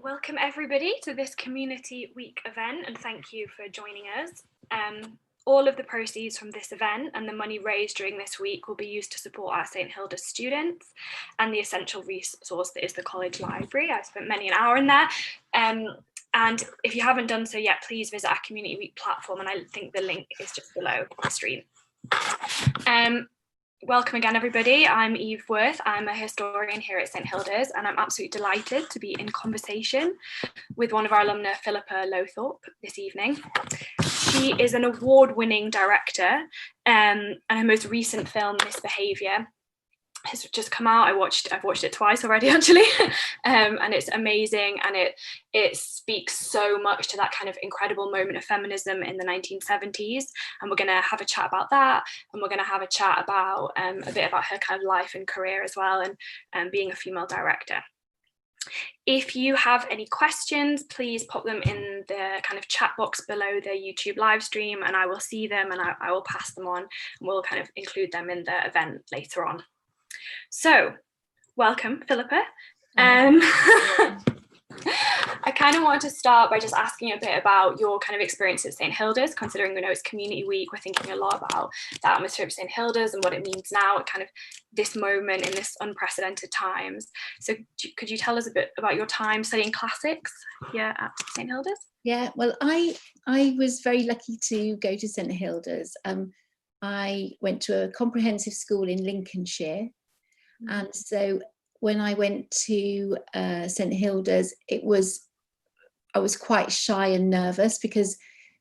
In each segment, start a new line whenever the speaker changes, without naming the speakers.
Welcome everybody to this Community Week event, and thank you for joining us. All of the proceeds from this event and the money raised during this week will be used to support our St Hilda's students and the essential resource that is the college library. I spent many an hour in there. And if you haven't done so yet, please visit our Community Week platform, and I think the link is just below the stream. Welcome again, everybody. I'm Eve Worth. I'm a historian here at St Hilda's, and I'm absolutely delighted to be in conversation with one of our alumna, Philippa Lowthorpe, this evening. She is an award-winning director, and her most recent film, Misbehaviour, has just come out. I've watched it twice already, actually, and it's amazing, and it speaks so much to that kind of incredible moment of feminism in the 1970s. And we're going to have a chat about that, and we're going to have a chat about a bit about her kind of life and career as well, and being a female director. If you have any questions, please pop them in the kind of chat box below the YouTube live stream, and I will see them, and I will pass them on, and we'll kind of include them in the event later on. So, welcome, Philippa. I kind of want to start by just asking a bit about your kind of experience at St Hilda's, considering we know it's Community Week. We're thinking a lot about the atmosphere of St Hilda's and what it means now at kind of this moment in this unprecedented times. So could you tell us a bit about your time studying classics here at St Hilda's?
Yeah, well, I was very lucky to go to St Hilda's. I went to a comprehensive school in Lincolnshire. And so when I went to St Hilda's, I was quite shy and nervous because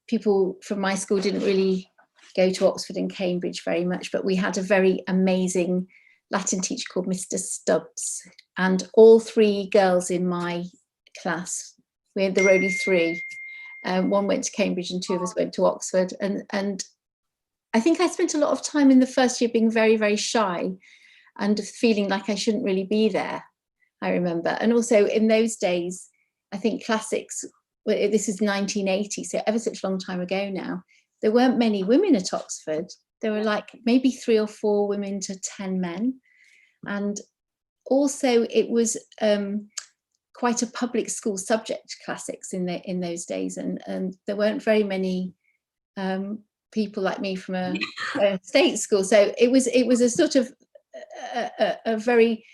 people from my school didn't really go to Oxford and Cambridge very much, but we had a very amazing Latin teacher called Mr. Stubbs, and all three girls in my class, there were only three, one went to Cambridge and two of us went to Oxford, and I think I spent a lot of time in the first year being very, very shy and feeling like I shouldn't really be there, I remember. And also in those days, I think classics, this is 1980, so ever such a long time ago now, there weren't many women at Oxford. There were like maybe 3 or 4 women to 10 men. And also it was quite a public school subject, classics, in those days. And there weren't very many people like me from a state school. So it was a sort of a very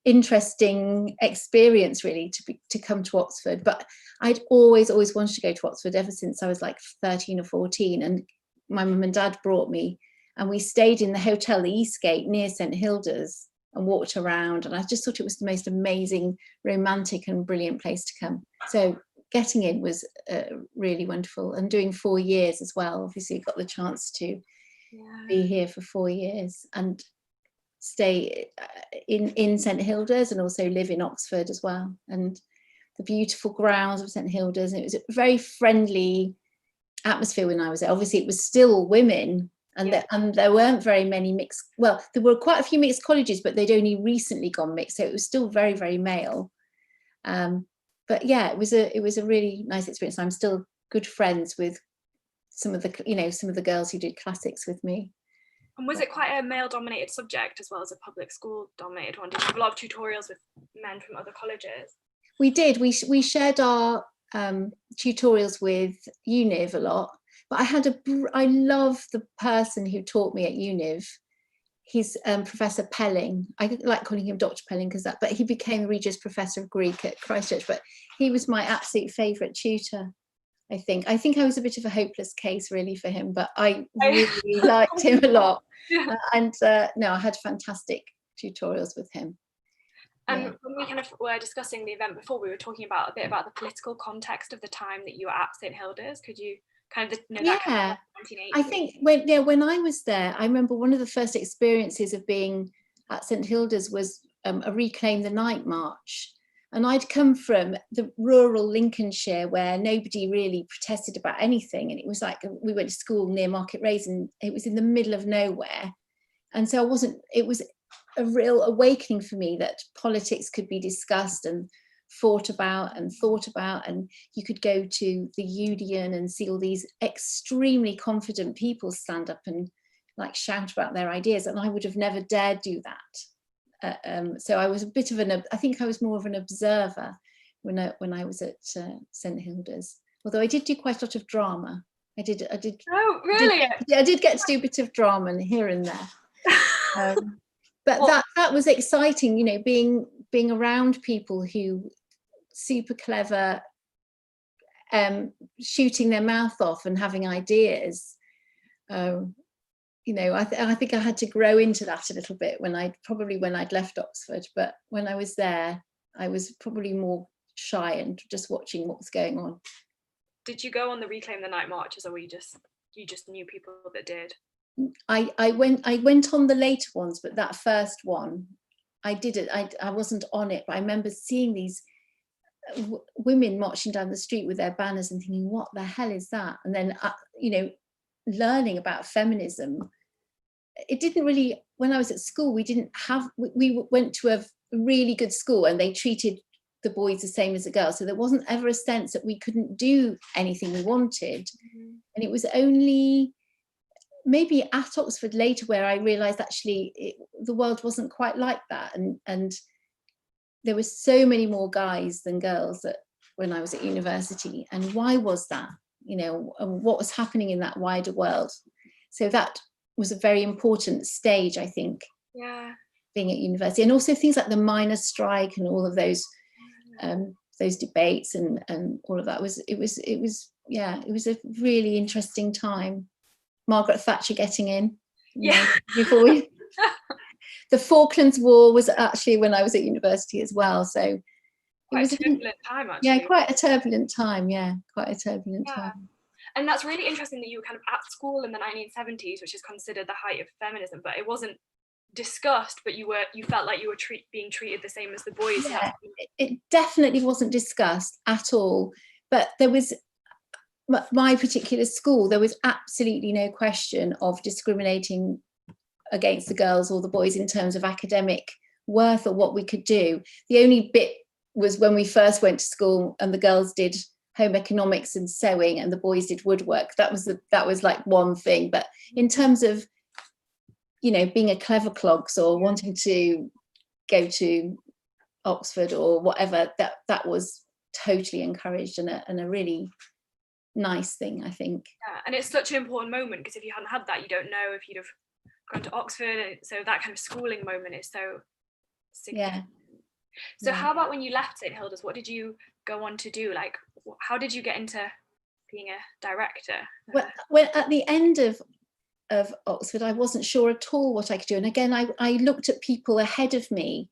interesting experience, really, to come to Oxford. But I'd always wanted to go to Oxford ever since I was like 13 or 14, and my mum and dad brought me, and we stayed in the Hotel Eastgate near St Hilda's and walked around, and I just thought it was the most amazing, romantic and brilliant place to come. So getting in was really wonderful, and doing 4 years as well. Obviously got the chance to be here for 4 years and stay in St Hilda's and also live in Oxford as well, and the beautiful grounds of St Hilda's. And it was a very friendly atmosphere when I was there. Obviously it was still women, and there weren't very many mixed, well, there were quite a few mixed colleges, but they'd only recently gone mixed, so it was still very, very male. But yeah, it was a really nice experience. I'm still good friends with some of the girls who did classics with me.
And was it quite a male-dominated subject as well as a public school-dominated one? Did you have a lot of tutorials with men from other colleges?
We did. We shared our tutorials with UNIV a lot. But I love the person who taught me at UNIV. He's Professor Pelling. I like calling him Dr. Pelling but he became Regius Professor of Greek at Christchurch. But he was my absolute favourite tutor. I think I was a bit of a hopeless case really for him, but I really liked him a lot. No, I had fantastic tutorials with him.
And when we kind of were discussing the event before, we were talking about a bit about the political context of the time that you were at St Hilda's. Could you kind of that kind of 1980s?
I think when I was there, I remember one of the first experiences of being at St Hilda's was a Reclaim the Night march. And I'd come from the rural Lincolnshire where nobody really protested about anything. And it was like, we went to school near Market Raise and it was in the middle of nowhere. And so it was a real awakening for me that politics could be discussed and thought about, and you could go to the Union and see all these extremely confident people stand up and like shout about their ideas. And I would have never dared do that. So I was a bit of I think I was more of an observer, when I was at St Hilda's. Although I did do quite a lot of drama. I did.
Oh, really?
I did get to do a bit of drama here and there. But that was exciting, you know, being around people who super clever, shooting their mouth off and having ideas. You know, I think I had to grow into that a little bit when I'd left Oxford, but when I was there, I was probably more shy and just watching what was going on.
Did you go on the Reclaim the Night marches, or were you just knew people that did?
I went on the later ones, but that first one, I did it. I wasn't on it, but I remember seeing these women marching down the street with their banners and thinking, what the hell is that? And then, you know, learning about feminism. It didn't really, when I was at school, we went to a really good school and they treated the boys the same as the girls. So there wasn't ever a sense that we couldn't do anything we wanted. Mm-hmm. And it was only maybe at Oxford later where I realised actually the world wasn't quite like that. And there were so many more guys than girls when I was at university. And why was that? You know, and what was happening in that wider world? So that was a very important stage, I think.
Yeah. Being
at university, and also things like the miners' strike and all of those debates and all of that it was a really interesting time. Margaret Thatcher getting in, before the Falklands War was actually when I was at university as well, so
quite a turbulent time, actually.
Yeah, quite a turbulent time. Time.
And that's really interesting that you were kind of at school in the 1970s, which is considered the height of feminism, but it wasn't discussed, but you felt like you were being treated the same as the boys.
Yeah, it definitely wasn't discussed at all, but there was my particular school, there was absolutely no question of discriminating against the girls or the boys in terms of academic worth or what we could do. The only bit was when we first went to school and the girls did home economics and sewing and the boys did woodwork. That was like one thing, but in terms of, you know, being a clever clogs or wanting to go to Oxford or whatever, that was totally encouraged and a really nice thing, I think.
Yeah, and it's such an important moment, because if you hadn't had that, you don't know if you'd have gone to Oxford. So that kind of schooling moment is so significant. So how about when you left St Hilda's, what did you go on to do? Like, how did you get into being a director?
Well, at the end of Oxford, I wasn't sure at all what I could do. And again, I looked at people ahead of me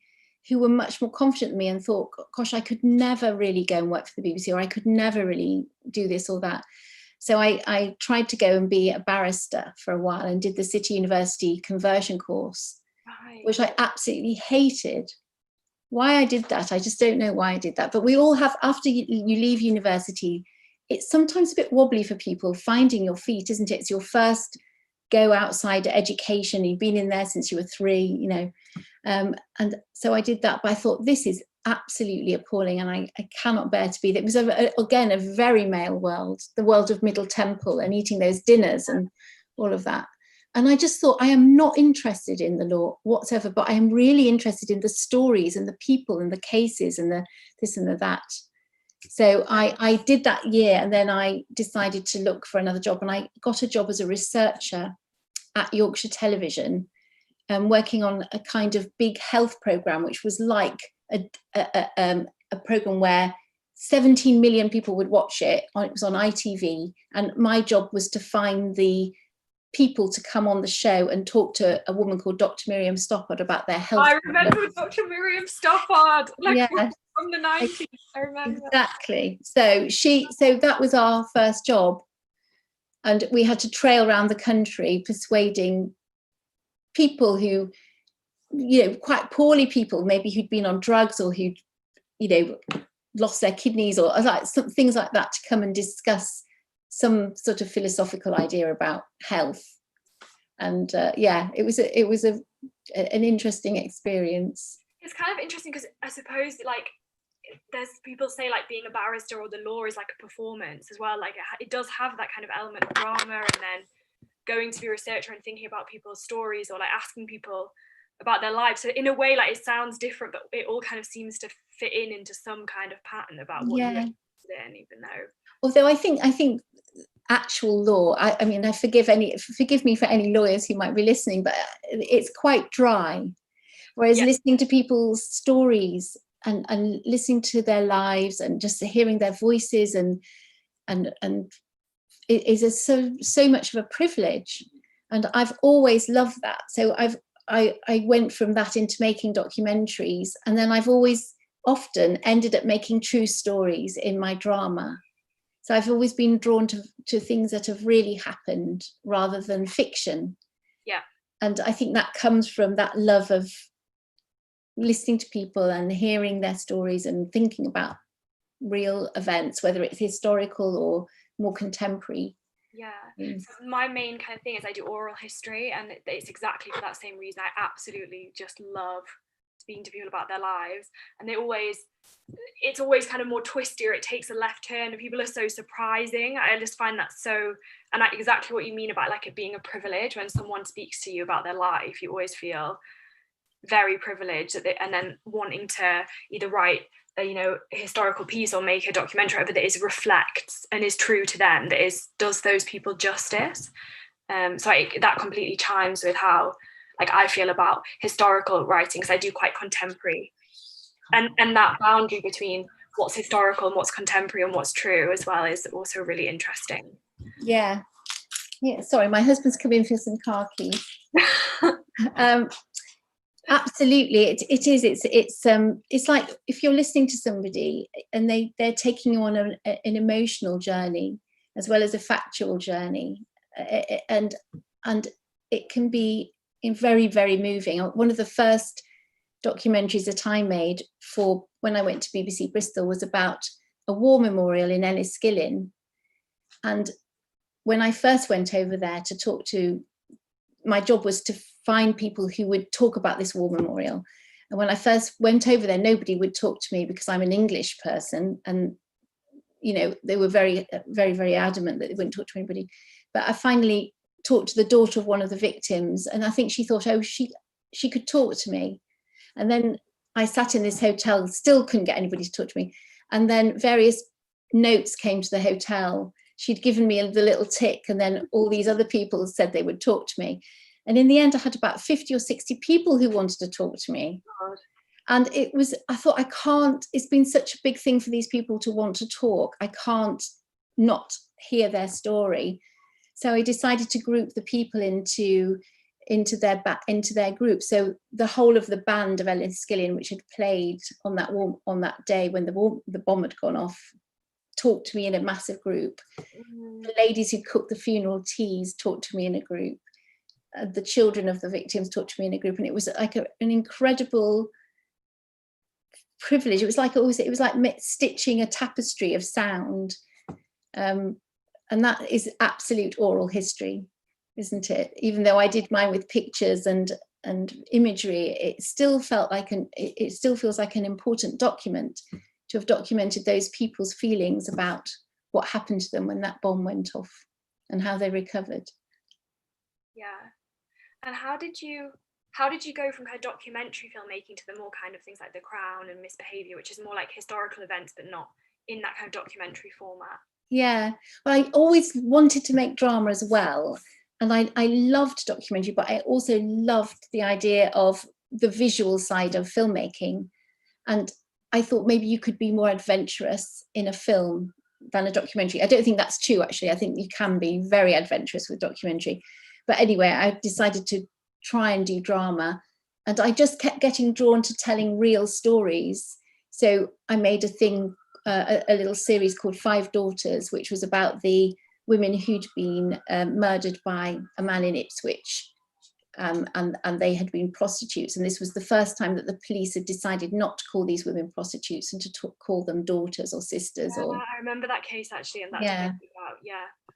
who were much more confident than me and thought, gosh, I could never really go and work for the BBC, or I could never really do this or that. So I tried to go and be a barrister for a while and did the City University conversion course, which I absolutely hated. Why I did that, I just don't know why I did that. But we all have, after you leave university, it's sometimes a bit wobbly for people finding your feet, isn't it? It's your first go outside education. You've been in there since you were 3, you know. And so I did that, but I thought, this is absolutely appalling and I cannot bear to be there. It was, again, a very male world, the world of Middle Temple and eating those dinners and all of that. And I just thought, I am not interested in the law whatsoever, but I am really interested in the stories and the people and the cases and the this and the that. So I did that year, and then I decided to look for another job, and I got a job as a researcher at Yorkshire Television, working on a kind of big health programme, which was like a programme where 17 million people would watch it. It was on ITV, and my job was to find the people to come on the show and talk to a woman called Dr. Miriam Stoppard about their health.
I remember Dr. Miriam Stoppard, from the 90s. I remember.
Exactly. So that was our first job, and we had to trail around the country persuading people who, you know, quite poorly people, maybe who'd been on drugs or who'd, you know, lost their kidneys or like some things like that, to come and discuss some sort of philosophical idea about health. And it was an interesting experience.
It's kind of interesting because I suppose, like, there's people say like being a barrister or the law is like a performance as well. Like it does have that kind of element of drama, and then going to be a researcher and thinking about people's stories, or like asking people about their lives. So in a way, like, it sounds different, but it all kind of seems to fit into some kind of pattern about what you're interested in, even though.
Although I think actual law, I mean, forgive me for any lawyers who might be listening, but it's quite dry. Whereas listening to people's stories and listening to their lives and just hearing their voices and it is so much of a privilege. And I've always loved that. So I went from that into making documentaries, and then I've always often ended up making true stories in my drama. So I've always been drawn to things that have really happened rather than fiction.
Yeah.
And I think that comes from that love of listening to people and hearing their stories and thinking about real events, whether it's historical or more contemporary.
Yeah. So my main kind of thing is I do oral history, and it's exactly for that same reason. I absolutely just love speaking to people about their lives, and it's always kind of more twisty, or it takes a left turn, and people are so surprising. I just find that so, and exactly what you mean about like it being a privilege. When someone speaks to you about their life, you always feel very privileged and then wanting to either write a historical piece or make a documentary that reflects and is true to them, does those people justice. So that completely chimes with how like I feel about historical writing, because I do quite contemporary, and that boundary between what's historical and what's contemporary and what's true as well is also really interesting.
Yeah, sorry, my husband's come in for some car keys. Absolutely, it is. It's like if you're listening to somebody and they're taking you on an emotional journey as well as a factual journey, and it can be very, very moving. One of the first documentaries that I made for when I went to BBC Bristol was about a war memorial in Enniskillen, and when I first went over there to talk to, my job was to find people who would talk about this war memorial. And when I first went over there, nobody would talk to me because I'm an English person, and they were very, very, very adamant that they wouldn't talk to anybody. But I finally talked to the daughter of one of the victims, and I think she thought, oh, she could talk to me. And then I sat in this hotel, still couldn't get anybody to talk to me. And then various notes came to the hotel. She'd given me the little tick, and then all these other people said they would talk to me. And in the end, I had about 50 or 60 people who wanted to talk to me.
God.
And I thought, it's been such a big thing for these people to want to talk. I can't not hear their story. So I decided to group the people into their group. So the whole of the band of Enniskillen, which had played on that day when the bomb had gone off, talked to me in a massive group. The ladies who cooked the funeral teas talked to me in a group. The children of the victims talked to me in a group, and it was like an incredible privilege. It was like stitching a tapestry of sound, and that is absolute oral history, isn't it? Even though I did mine with pictures and imagery, it still feels like an important document to have documented those people's feelings about what happened to them when that bomb went off and how they recovered.
Yeah. And how did you go from kind of documentary filmmaking to the more kind of things like The Crown and Misbehaviour, which is more like historical events but not in that kind of documentary format?
Yeah, well, I always wanted to make drama as well, and I loved documentary, but I also loved the idea of the visual side of filmmaking, and I thought maybe you could be more adventurous in a film than a documentary. I don't think that's true, actually. I think you can be very adventurous with documentary. But anyway, I decided to try and do drama, and I just kept getting drawn to telling real stories. So I made a little series called 5 Daughters, which was about the women who'd been murdered by a man in Ipswich, and they had been prostitutes. And this was the first time that the police had decided not to call these women prostitutes and to call them daughters or sisters.
Yeah, I remember that case actually, and that's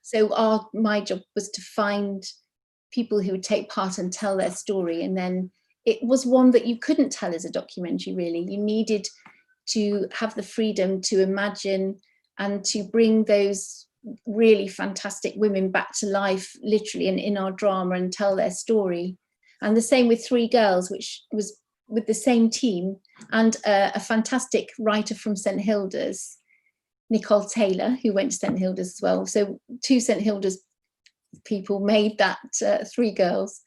So my job was to find people who would take part and tell their story, and then it was one that you couldn't tell as a documentary, really. You needed to have the freedom to imagine and to bring those really fantastic women back to life, literally, in our drama, and tell their story. And the same with Three Girls, which was with the same team, and a fantastic writer from St Hilda's, Nicole Taylor, who went to St Hilda's as well. So 2 St Hilda's people made that Three Girls.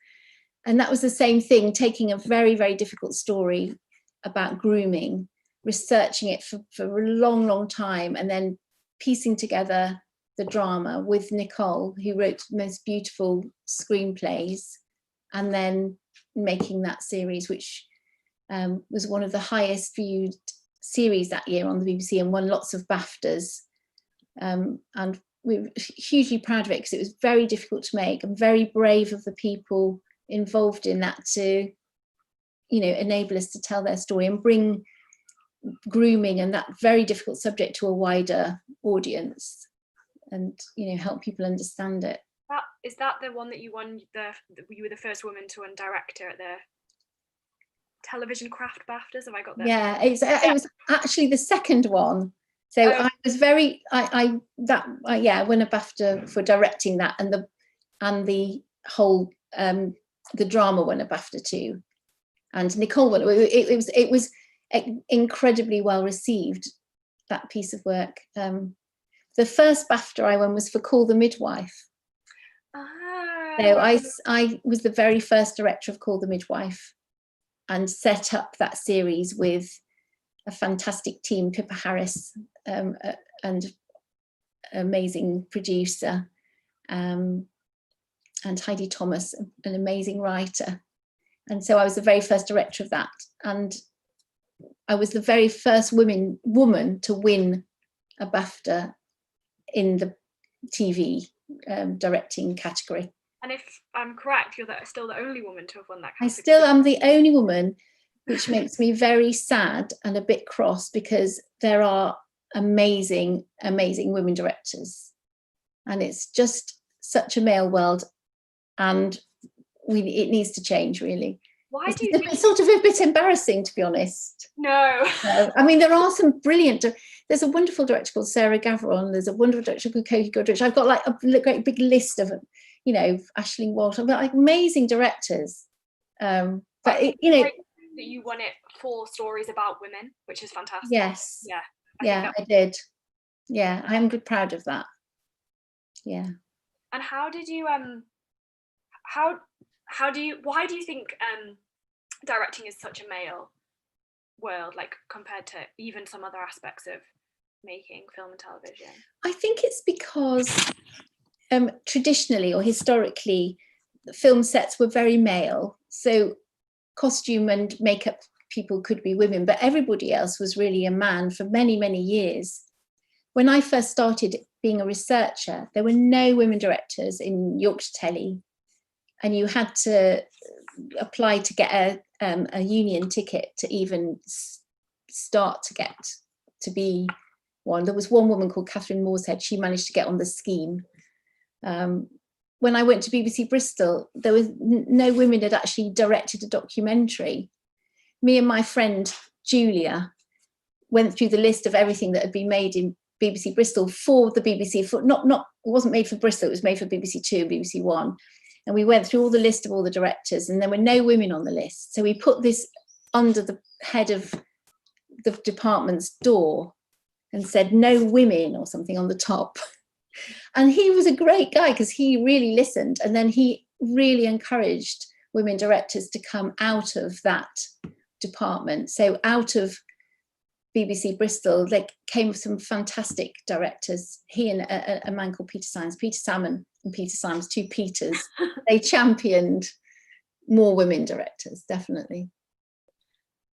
And that was the same thing, taking a very, very difficult story about grooming, researching it for a long, long time, and then piecing together the drama with Nicole, who wrote the most beautiful screenplays, and then making that series, which was one of the highest viewed series that year on the BBC and won lots of BAFTAs. And we were hugely proud of it because it was very difficult to make, and very brave of the people involved in that to, you know, enable us to tell their story and bring grooming and that very difficult subject to a wider audience, and, you know, help people understand it.
Is that the one that you won? You were the first woman to win director at the Television Craft BAFTAs. Have I got that?
Yeah, it was actually the second one. So I was very I won a BAFTA for directing that, and the whole the drama won a BAFTA too, and Nicole won. It was incredibly well received, that piece of work. The first BAFTA I won was for Call the Midwife. So I was the very first director of Call the Midwife, and set up that series with a fantastic team, Pippa Harris, and amazing producer, and Heidi Thomas, an amazing writer. And so I was the very first director of that, and I was the very first woman to win a BAFTA in the TV directing category.
And if I'm correct, you're still the only woman to have won that category.
I still am the only woman, which makes me very sad and a bit cross, because there are amazing, amazing women directors, and it's just such a male world, and it needs to change, really.
Why do you think
it's sort of a bit embarrassing, to be honest?
No.
I mean, there are some brilliant. There's a wonderful director called Sarah Gavron. There's a wonderful director called Koki Godrich. I've got like a great big list of, you know, Aisling Walsh. I've got like amazing directors. But that
you won it for stories about women, which is fantastic.
Yes.
Yeah.
I did. Yeah, I'm proud of that. Yeah.
And how did you why do you think directing is such a male world, like compared to even some other aspects of making film and television?
I think it's because traditionally or historically film sets were very male, so costume and makeup people could be women, but everybody else was really a man for many, many years. When I first started being a researcher, there were no women directors in Yorkshire Telly, and you had to apply to get a union ticket to even start to get to be one. There was one woman called Catherine Morshead. She managed to get on the scheme. When I went to BBC Bristol, there was no women had actually directed a documentary. Me and my friend Julia went through the list of everything that had been made in BBC Bristol for the BBC. It wasn't made for Bristol, it was made for BBC Two and BBC One. And we went through all the list of all the directors, and there were no women on the list. So we put this under the head of the department's door and said no women or something on the top. And he was a great guy because he really listened, and then he really encouraged women directors to come out of that department. So out of BBC Bristol, there came some fantastic directors. He and a man called Peter Salmon and Peter Simons, two Peters, they championed more women directors, definitely.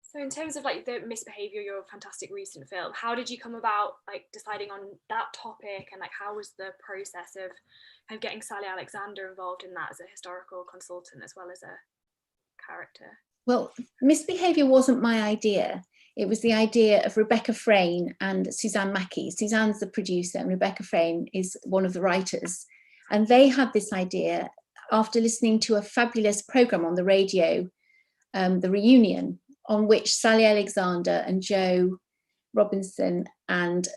So in terms of like the Misbehaviour, your fantastic recent film, how did you come about like deciding on that topic, and like how was the process of kind of getting Sally Alexander involved in that as a historical consultant as well as a character?
Well, Misbehaviour wasn't my idea. It was the idea of Rebecca Frayne and Suzanne Mackie. Suzanne's the producer and Rebecca Frayne is one of the writers. And they had this idea after listening to a fabulous programme on the radio, The Reunion, on which Sally Alexander and Jo Robinson and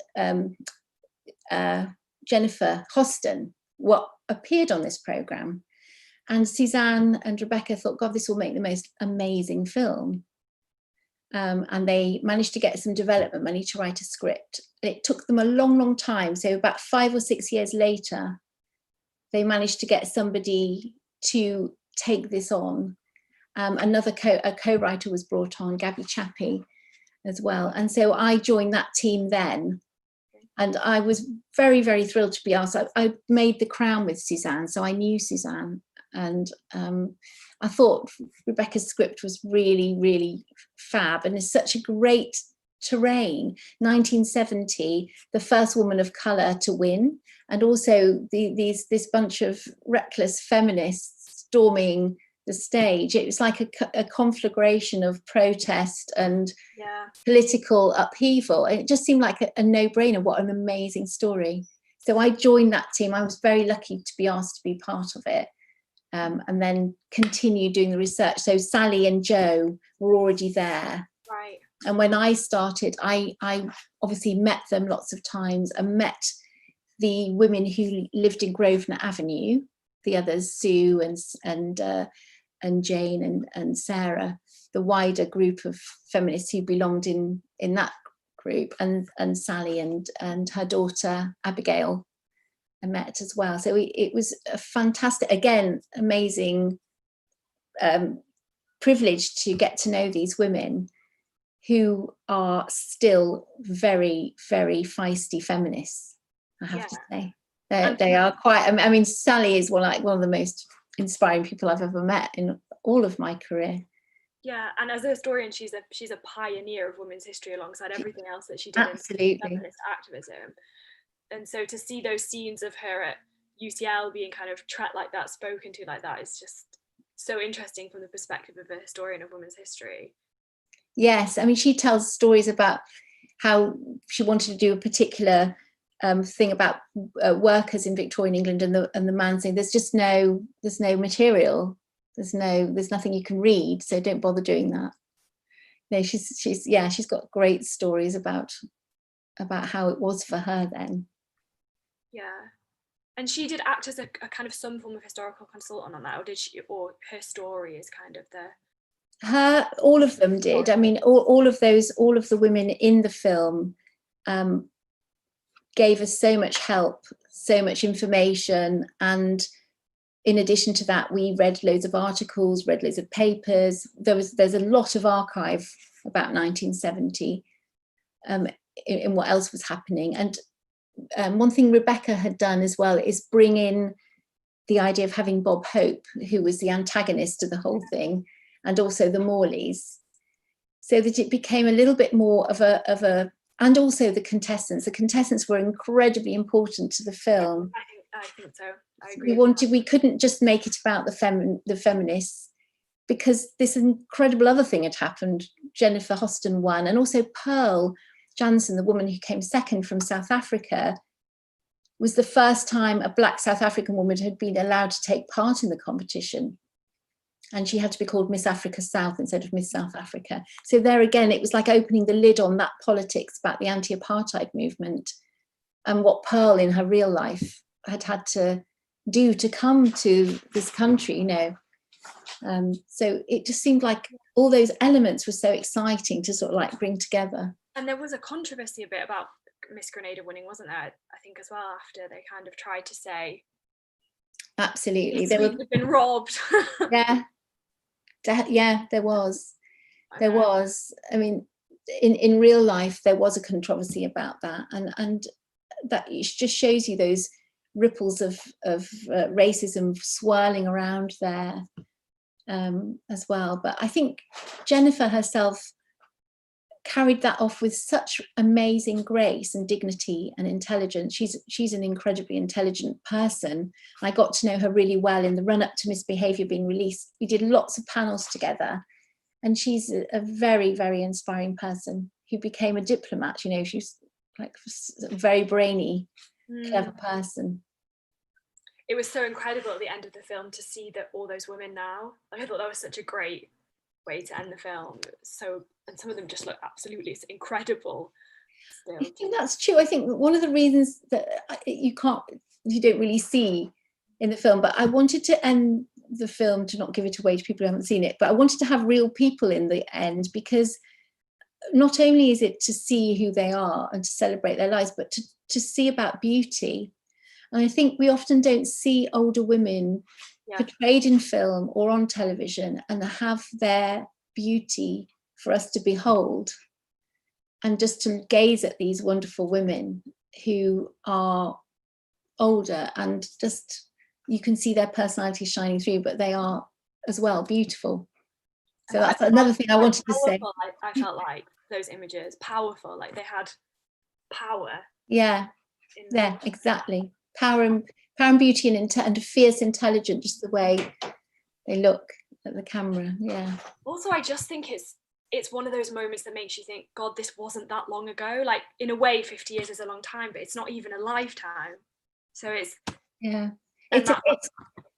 Jennifer Hoston appeared on this programme. And Suzanne and Rebecca thought, God, this will make the most amazing film. And they managed to get some development money to write a script. It took them a long, long time. So about 5 or 6 years later, they managed to get somebody to take this on. Another co-writer was brought on, Gabby Chappie, as well. And so I joined that team then. And I was very, very thrilled to be asked. I made The Crown with Suzanne, so I knew Suzanne. And I thought Rebecca's script was really, really fab, and it's such a great terrain. 1970, the first woman of colour to win, and also this bunch of reckless feminists storming the stage. It was like a conflagration of protest and political upheaval. It just seemed like a no-brainer. What an amazing story. So I joined that team. I was very lucky to be asked to be part of it. And then continue doing the research. So Sally and Joe were already there.
Right.
And when I started, I obviously met them lots of times and met the women who lived in Grosvenor Avenue, the others, Sue and Jane and Sarah, the wider group of feminists who belonged in that group, and Sally and her daughter Abigail I met as well. So it was a fantastic, again, amazing privilege to get to know these women who are still very, very feisty feminists, I have to say. They are quite, I mean, Sally is one of the most inspiring people I've ever met in all of my career.
Yeah, and as a historian, she's a pioneer of women's history alongside everything else that she did
Absolutely.
in feminist activism. And so to see those scenes of her at UCL being kind of treated like that, spoken to like that, is just so interesting from the perspective of a historian of women's history.
Yes, I mean, she tells stories about how she wanted to do a particular thing about workers in Victorian England, and the man saying, there's no material, there's nothing you can read, so don't bother doing that. No, she's got great stories about how it was for her then.
Yeah. And she did act as a kind of some form of historical consultant on that, or her story is kind of
all of them did. I mean, all of the women in the film gave us so much help, so much information, and in addition to that, we read loads of articles, read loads of papers. There's a lot of archive about 1970 in what else was happening. And one thing Rebecca had done as well is bring in the idea of having Bob Hope, who was the antagonist of the whole thing, and also the Morleys, so that it became a little bit more of a and also the contestants. The contestants were incredibly important to the film.
I think so. I agree.
We couldn't just make it about the feminists, because this incredible other thing had happened. Jennifer Hoston won, and also Pearl Jansen, the woman who came second from South Africa, was the first time a Black South African woman had been allowed to take part in the competition. And she had to be called Miss Africa South instead of Miss South Africa. So there again, it was like opening the lid on that politics about the anti-apartheid movement and what Pearl in her real life had to do to come to this country, you know. So it just seemed like all those elements were so exciting to sort of like bring together.
And there was a controversy a bit about Miss Grenada winning, wasn't there? I think as well, after they kind of tried to say,
absolutely,
they would have been robbed.
Yeah, there was. There was. I mean, in real life, there was a controversy about that, and that just shows you those ripples of racism swirling around there as well. But I think Jennifer herself carried that off with such amazing grace and dignity and intelligence. She's an incredibly intelligent person. I got to know her really well in the run-up to Misbehaviour being released. We did lots of panels together, and she's a very, very inspiring person who became a diplomat. You know, she's like a very brainy, clever person.
It was so incredible at the end of the film to see that all those women now. Like, I thought that was such a great way to end the film. And some of them just look absolutely incredible still.
I think that's true. I think one of the reasons that you don't really see in the film, but I wanted to end the film, to not give it away to people who haven't seen it, but I wanted to have real people in the end, because not only is it to see who they are and to celebrate their lives, but to see about beauty. And I think we often don't see older women portrayed in film or on television and have their beauty for us to behold, and just to gaze at these wonderful women who are older, and just you can see their personality shining through, but they are as well beautiful. So that's another thing I wanted to say.
I felt like those images powerful, like they had power.
Yeah, exactly. Power and beauty and fierce intelligence, just the way they look at the camera. Yeah.
Also, I just think it's one of those moments that makes you think, God, this wasn't that long ago. Like, in a way, 50 years is a long time, but it's not even a lifetime. So it's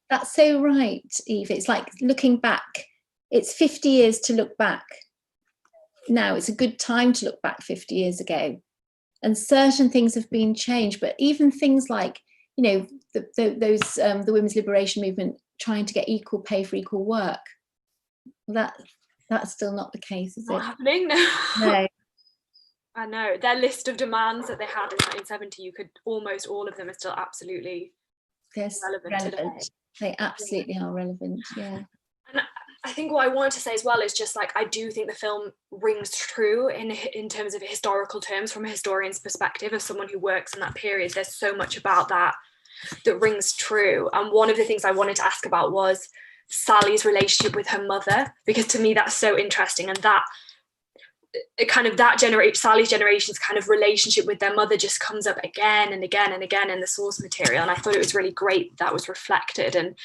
that's so right, Eve. It's like looking back. It's 50 years to look back. Now it's a good time to look back 50 years ago, and certain things have been changed. But even things like, you know, the women's liberation movement trying to get equal pay for equal work, that's still not the case, is
not
it?
Happening?
No.
I know their list of demands that they had in 1970. Almost all of them are still absolutely relevant today.
They absolutely are relevant. Yeah.
And I think what I wanted to say as well is just like, I do think the film rings true in terms of historical terms, from a historian's perspective, of someone who works in that period. There's so much about that rings true. And one of the things I wanted to ask about was Sally's relationship with her mother, because to me that's so interesting, and that Sally's generation's kind of relationship with their mother just comes up again and again and again in the source material. And I thought it was really great that was reflected. And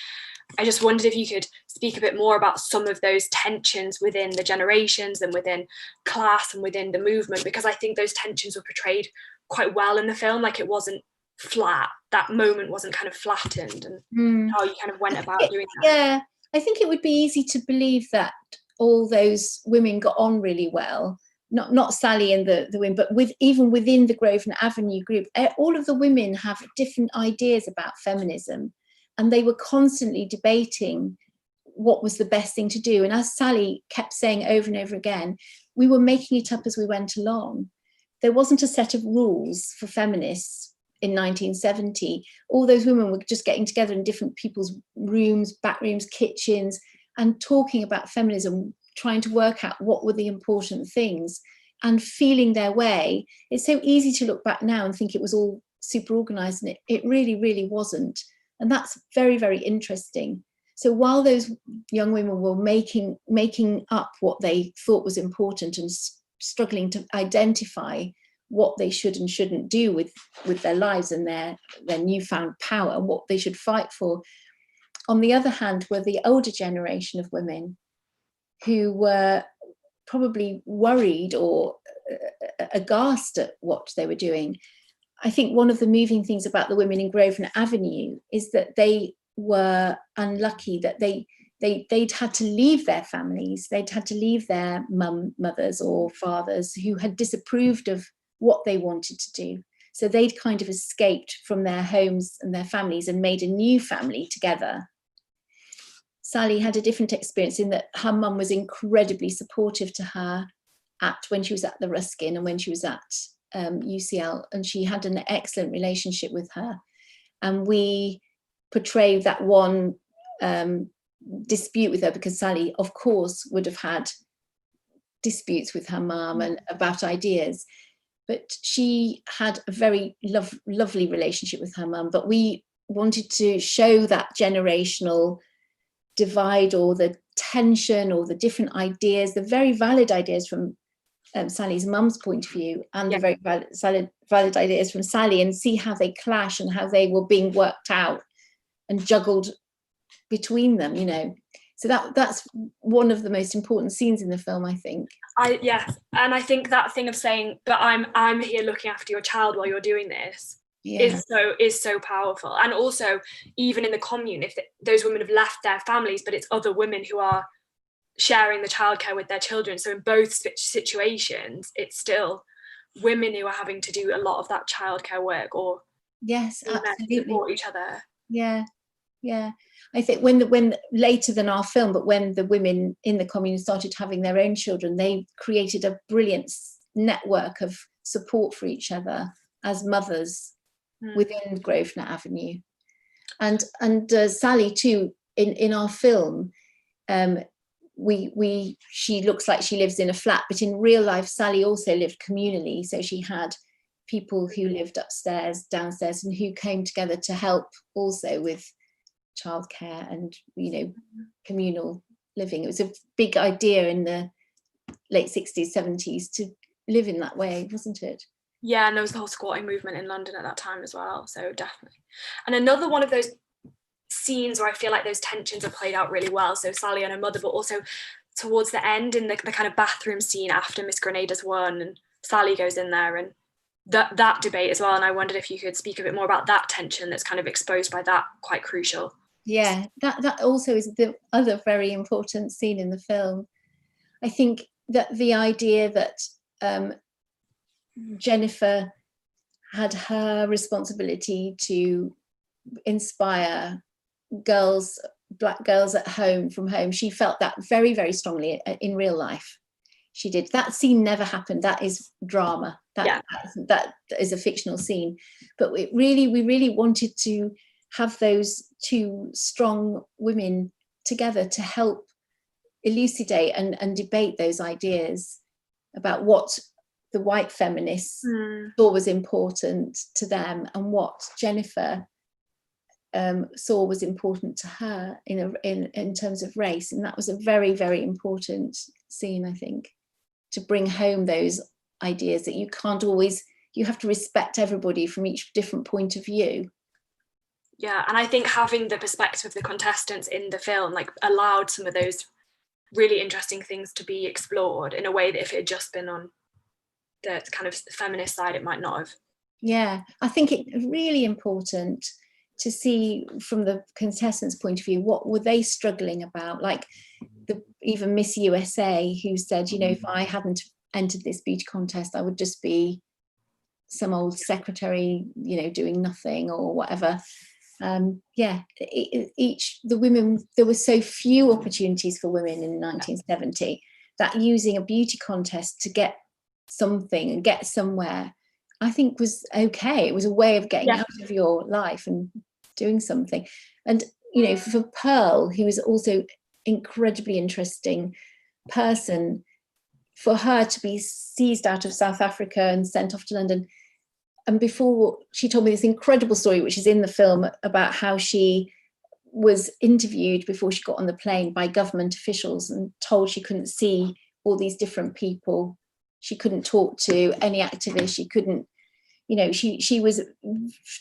I just wondered if you could speak a bit more about some of those tensions within the generations and within class and within the movement, because I think those tensions were portrayed quite well in the film. Like, it wasn't flat. That moment wasn't kind of flattened, and how you kind of went about doing that.
Yeah, I think it would be easy to believe that all those women got on really well. Not Sally and the women, but even within the Grosvenor Avenue group, all of the women have different ideas about feminism, and they were constantly debating what was the best thing to do. And as Sally kept saying over and over again, we were making it up as we went along. There wasn't a set of rules for feminists in 1970. All those women were just getting together in different people's rooms, back rooms, kitchens, and talking about feminism, trying to work out what were the important things and feeling their way. It's so easy to look back now and think it was all super organized, and it really, really wasn't. And that's very, very interesting. So while those young women were making up what they thought was important and struggling to identify what they should and shouldn't do with their lives and their newfound power and what they should fight for, on the other hand were the older generation of women who were probably worried or aghast at what they were doing. I think one of the moving things about the women in Grosvenor Avenue is that they were unlucky, that they'd had to leave their families, they'd had to leave their mothers or fathers who had disapproved of what they wanted to do. So they'd kind of escaped from their homes and their families and made a new family together. Sally had a different experience in that her mum was incredibly supportive to her when she was at the Ruskin and when she was at UCL, and she had an excellent relationship with her. And we portrayed that one dispute with her, because Sally, of course, would have had disputes with her mum and about ideas, but she had a very lovely relationship with her mum. But we wanted to show that generational divide, or the tension, or the different ideas, the very valid ideas from Sally's mum's point of view, and the very valid ideas from Sally, and see how they clash and how they were being worked out and juggled between them, you know. So that's one of the most important scenes in the film, I think. And I think that thing of saying that I'm here looking after your child while you're doing this is so powerful. And also, even in the commune, if those women have left their families, but it's other women who are sharing the childcare with their children. So in both situations, it's still women who are having to do a lot of that childcare work, or absolutely
support each other.
Yeah, Yeah, I think when later than our film, but when the women in the commune started having their own children, they created a brilliant network of support for each other as mothers within Grosvenor Avenue. And Sally too, in our film, she looks like she lives in a flat, but in real life Sally also lived communally, so she had people who lived upstairs, downstairs, and who came together to help also with childcare and, you know, communal living. It was a big idea in the late 60s, 70s to live in that way, wasn't it?
Yeah, and there was the whole squatting movement in London at that time as well, so definitely. And another one of those scenes where I feel like those tensions are played out really well, so Sally and her mother, but also towards the end in the kind of bathroom scene after Miss Grenada's won and Sally goes in there, and that debate as well. And I wondered if you could speak a bit more about that tension that's kind of exposed by that, quite crucial.
Yeah, that also is the other very important scene in the film. I think that the idea that Jennifer had her responsibility to inspire girls, black girls at home, from home, she felt that very, very strongly in real life. She did. That scene never happened. That is drama. That is a fictional scene. But we really wanted to have those two strong women together to help elucidate and debate those ideas about what the white feminists saw was important to them and what Jennifer saw was important to her in terms of race. And that was a very, very important scene, I think, to bring home those ideas that you can't always, you have to respect everybody from each different point of view.
Yeah, and I think having the perspective of the contestants in the film like allowed some of those really interesting things to be explored in a way that if it had just been on the kind of feminist side, it might not have.
Yeah, I think it's really important to see from the contestants' point of view, what were they struggling about? Like even Miss USA, who said, you know, if I hadn't entered this beauty contest, I would just be some old secretary, you know, doing nothing or whatever. The women, there were so few opportunities for women in 1970 that using a beauty contest to get something and get somewhere, I think was okay. It was a way of getting out of your life and doing something. And, you know, for Pearl, who was also incredibly interesting person, for her to be seized out of South Africa and sent off to London. And before, she told me this incredible story, which is in the film, about how she was interviewed before she got on the plane by government officials and told she couldn't see all these different people. She couldn't talk to any activist. She couldn't, you know, she was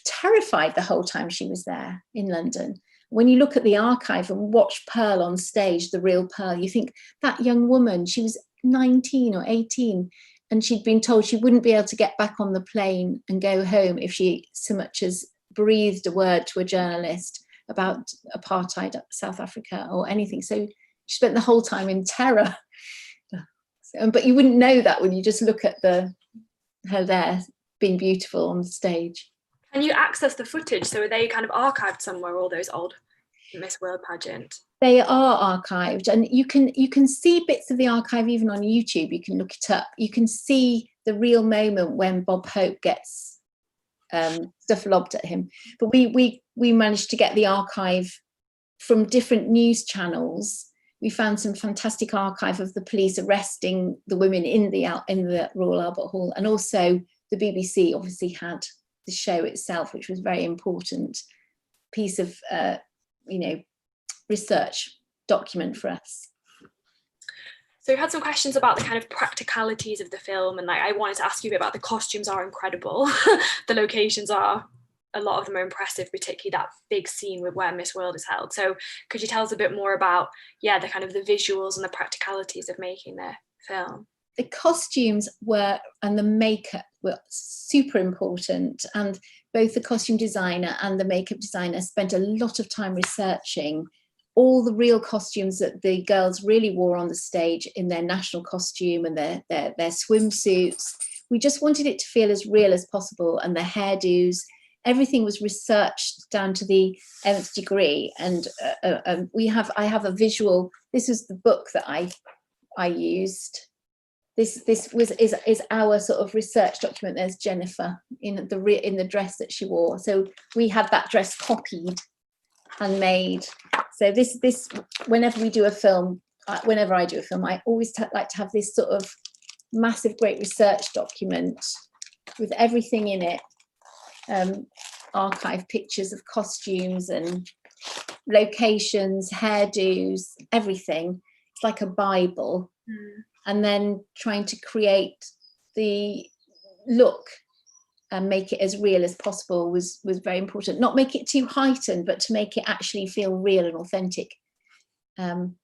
terrified the whole time she was there in London. When you look at the archive and watch Pearl on stage, the real Pearl, you think that young woman, she was 19 or 18, and she'd been told she wouldn't be able to get back on the plane and go home if she so much as breathed a word to a journalist about apartheid South Africa or anything. So she spent the whole time in terror. But you wouldn't know that when you just look at her there being beautiful on the stage.
Can you access the footage? So are they kind of archived somewhere, all those old Miss World pageant?
They are archived, and you can see bits of the archive even on YouTube. You can look it up. You can see the real moment when Bob Hope gets stuff lobbed at him. But we managed to get the archive from different news channels. We found some fantastic archive of the police arresting the women in the Royal Albert Hall, and also the BBC obviously had the show itself, which was a very important piece of research document for us.
So we had some questions about the kind of practicalities of the film, and I wanted to ask you a bit about the costumes are incredible. The locations are, a lot of them are impressive, particularly that big scene with where Miss World is held. So could you tell us a bit more about, the kind of the visuals and the practicalities of making the film?
The costumes and the makeup were super important, and both the costume designer and the makeup designer spent a lot of time researching all the real costumes that the girls really wore on the stage in their national costume and their swimsuits. We just wanted it to feel as real as possible, and the hairdos. everything was researched down to the nth degree. And I have a visual. This was the book that I used. This is our sort of research document. There's Jennifer in the dress that she wore. So we had that dress copied and made. So this whenever we do a film, whenever I do a film, I always like to have this sort of massive, great research document with everything in it. Archive pictures of costumes and locations, hairdos, everything. It's like a Bible. And then trying to create the look and make it as real as possible was very important. Not make it too heightened, but to make it actually feel real and authentic. And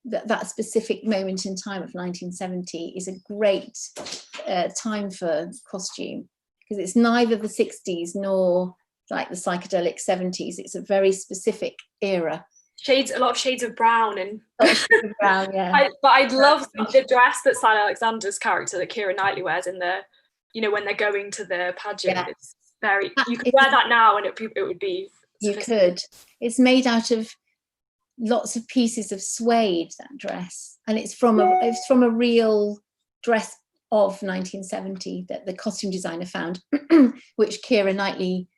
that specific moment in time of 1970 is a great time for costume, because it's neither the 60s nor like the psychedelic 70s. It's a very specific era.
A lot of shades of brown and
brown, yeah.
But I love the dress that Sally Alexander's character, that Keira Knightly wears in the, when they're going to the pageant. Yeah. It's very, you could wear that now and it would be.
You could. It's made out of lots of pieces of suede, that dress, and it's from a real dress of 1970 that the costume designer found, which Keira Knightly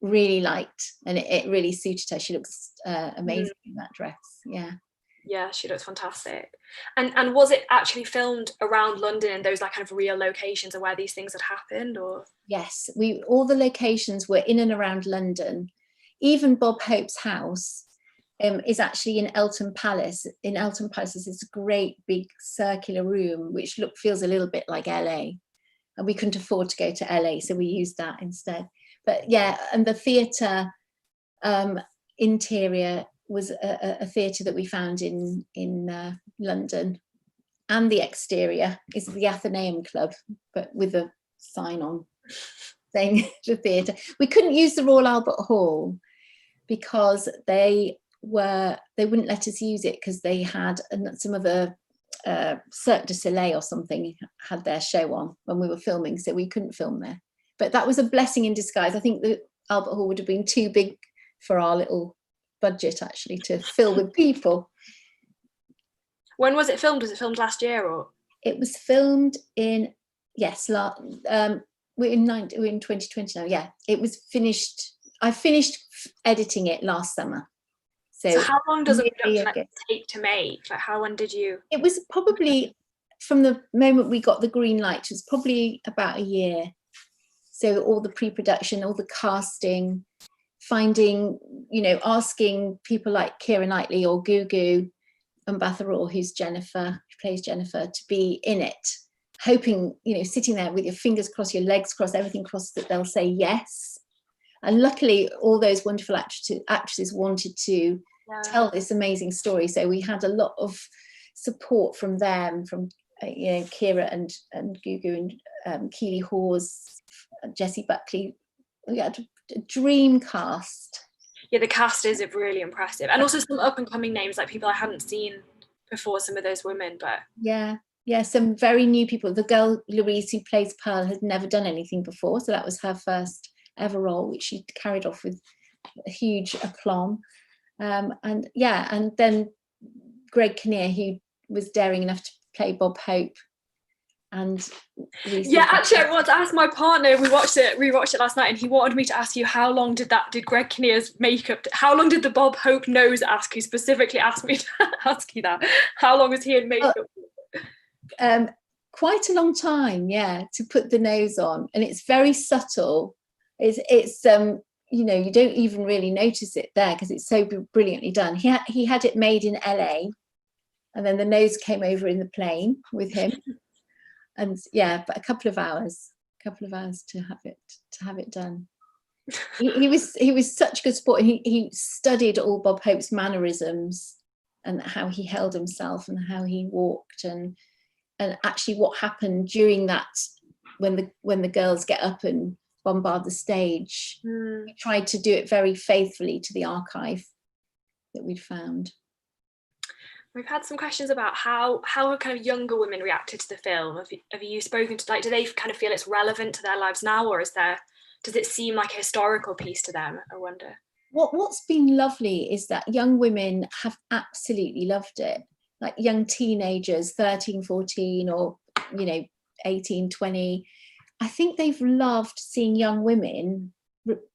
really liked, and it really suited her. She looks amazing in that dress. Yeah, she looks fantastic.
And was it actually filmed around London in those like kind of real locations of where these things had happened? Or
yes, all the locations were in and around London. Even Bob Hope's house is actually in Eltham Palace. In Eltham Palace is this great big circular room which feels a little bit like LA, and we couldn't afford to go to LA, so we used that instead. But yeah, and the theatre interior was a theatre that we found in London, and the exterior is the Athenaeum Club, but with a sign on saying the theatre. We couldn't use the Royal Albert Hall because they wouldn't let us use it, because they had some of the Cirque du Soleil or something had their show on when we were filming, so we couldn't film there. But that was a blessing in disguise. I think the Albert Hall would have been too big for our little budget actually to fill with people.
When was it filmed? Was it filmed last year or?
It was filmed in, yes, we're in 2020 now. Yeah, it was finished. I finished editing it last summer.
So how long does a production take to make? Like, how long did you?
It was probably from the moment we got the green light, it was probably about a year. So all the pre-production, all the casting, finding, asking people like Keira Knightly or Gugu and Mbatha-Raw, who plays Jennifer, to be in it, hoping, sitting there with your fingers crossed, your legs crossed, everything crossed, that they'll say yes. And luckily, all those wonderful actresses wanted to tell this amazing story. So we had a lot of support from them, from Keira and Gugu and Keeley, Hawes, Jessie Buckley. We had a dream cast.
Yeah, the cast is really impressive, and also some up and coming names, like people I hadn't seen before. Some of those women, but yeah, some very new people. The girl Louise who plays Pearl had never done anything before, so that was her first ever role, which she carried off with a huge aplomb. And then Greg Kinnear, who was daring enough to play Bob Hope. And actually, I want to ask my partner. We watched it last night, and he wanted me to ask you, how long did Greg Kinnear's makeup? How long did the Bob Hope nose ask? He specifically asked me to ask you that. How long was he in makeup?
Quite a long time, to put the nose on, and it's very subtle. It's you don't even really notice it there because it's so brilliantly done. He had it made in LA, and then the nose came over in the plane with him. And but a couple of hours to have it done. He was such good sport. He studied all Bob Hope's mannerisms and how he held himself and how he walked, and actually what happened during that when the girls get up and bombard the stage. We tried to do it very faithfully to the archive that we'd found.
We've had some questions about how have kind of younger women reacted to the film. Have you spoken to, do they kind of feel it's relevant to their lives now, or is there does it seem like a historical piece to them, I wonder?
What's been lovely is that young women have absolutely loved it. Like young teenagers, 13, 14, or, 18, 20. I think they've loved seeing young women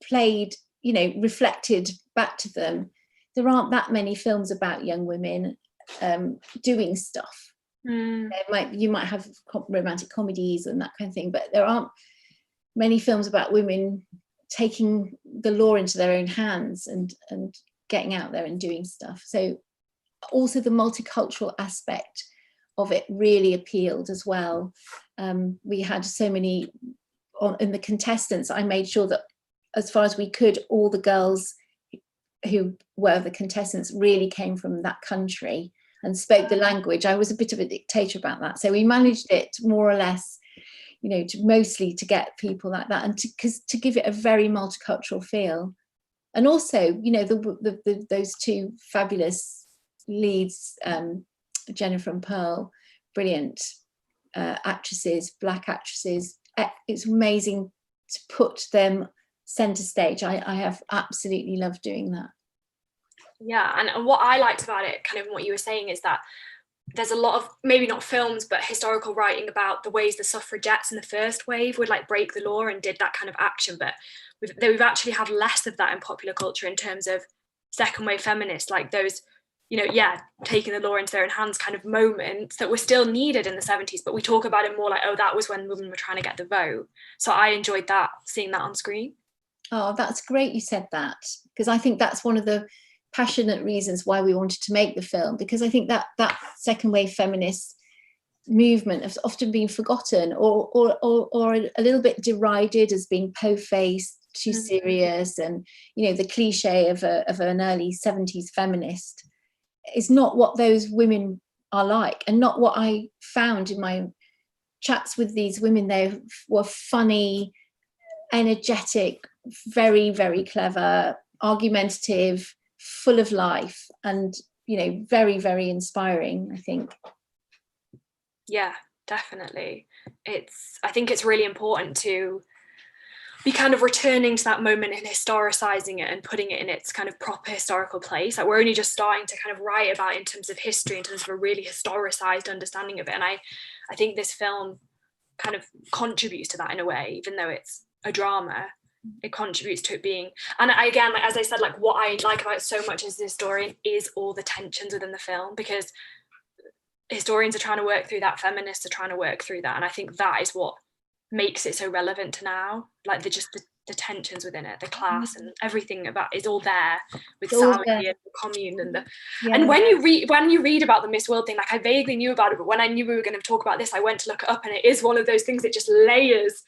played, reflected back to them. There aren't that many films about young women doing stuff. You might have romantic comedies and that kind of thing, but there aren't many films about women taking the law into their own hands and getting out there and doing stuff. So also the multicultural aspect of it really appealed as well. We had so many in the contestants. I made sure that as far as we could, all the girls who were the contestants really came from that country and spoke the language. I was a bit of a dictator about that. So we managed it more or less, mostly to get people like that, and to give it a very multicultural feel. And also, those two fabulous leads, Jennifer and Pearl, brilliant actresses, black actresses. It's amazing to put them center stage. I have absolutely loved doing that.
Yeah, and what I liked about it, kind of what you were saying, is that there's a lot of, maybe not films, but historical writing about the ways the suffragettes in the first wave would like break the law and did that kind of action, but we've actually had less of that in popular culture in terms of second wave feminists, like those, taking the law into their own hands kind of moments that were still needed in the 70s, but we talk about it more like, oh, that was when women were trying to get the vote. So I enjoyed that, seeing that on screen.
Oh, that's great you said that, because I think that's one of the passionate reasons why we wanted to make the film, because I think that second wave feminist movement has often been forgotten or a little bit derided as being po-faced, too serious, and the cliche of an early 70s feminist is not what those women are like, and not what I found in my chats with these women. They were funny, energetic, very, very clever, argumentative, full of life, and very, very inspiring, I think.
Yeah, definitely. I think it's really important to be kind of returning to that moment and historicizing it and putting it in its kind of proper historical place. Like, we're only just starting to kind of write about it in terms of history, in terms of a really historicized understanding of it. And I think this film kind of contributes to that in a way, even though it's a drama. It contributes to it being, and again, as I said, like, what I like about it so much as a historian is all the tensions within the film, because historians are trying to work through that, feminists are trying to work through that, and I think that is what makes it so relevant to now, like the tensions within it, the class and everything about is all there with Sally and the commune and and when you read about the Miss World thing, like, I vaguely knew about it, but when I knew we were going to talk about this, I went to look it up, and it is one of those things that just layers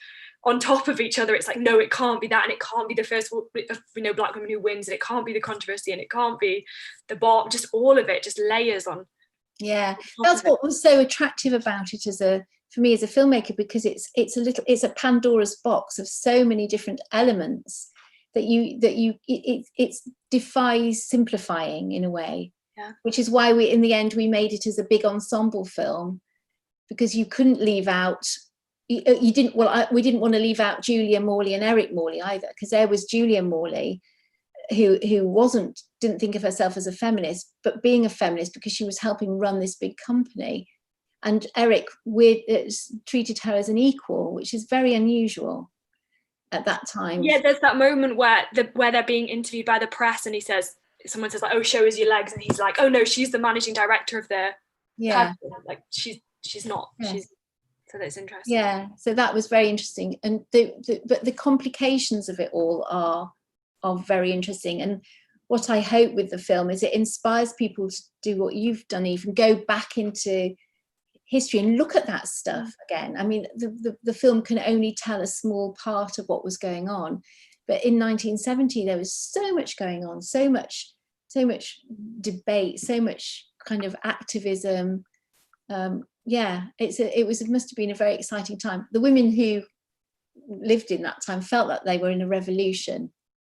on top of each other. It's like, no, it can't be that, and it can't be the first black woman who wins, and it can't be the controversy, and it can't be the bar, just all of it just layers on.
Yeah, that's what was so attractive about it for me as a filmmaker, because it's a Pandora's box of so many different elements that it defies simplifying in a way.
Yeah.
Which is why in the end we made it as a big ensemble film, because you couldn't leave out. We didn't want to leave out Julia Morley and Eric Morley either, because there was Julia Morley, who didn't think of herself as a feminist, but being a feminist because she was helping run this big company, and Eric treated her as an equal, which is very unusual at that time.
Yeah, there's that moment where they're being interviewed by the press, and someone says like, oh, show us your legs, and he's like, oh no, she's the managing director of the pageant. Like, she's not. Yeah. So that's interesting.
Yeah, so that was very interesting, and but the complications of it all are very interesting. And what I hope with the film is it inspires people to do what you've done, even go back into history and look at that stuff again. I mean, the film can only tell a small part of what was going on, but in 1970 there was so much going on, so much debate, so much kind of activism. It must have been a very exciting time. The women who lived in that time felt that they were in a revolution.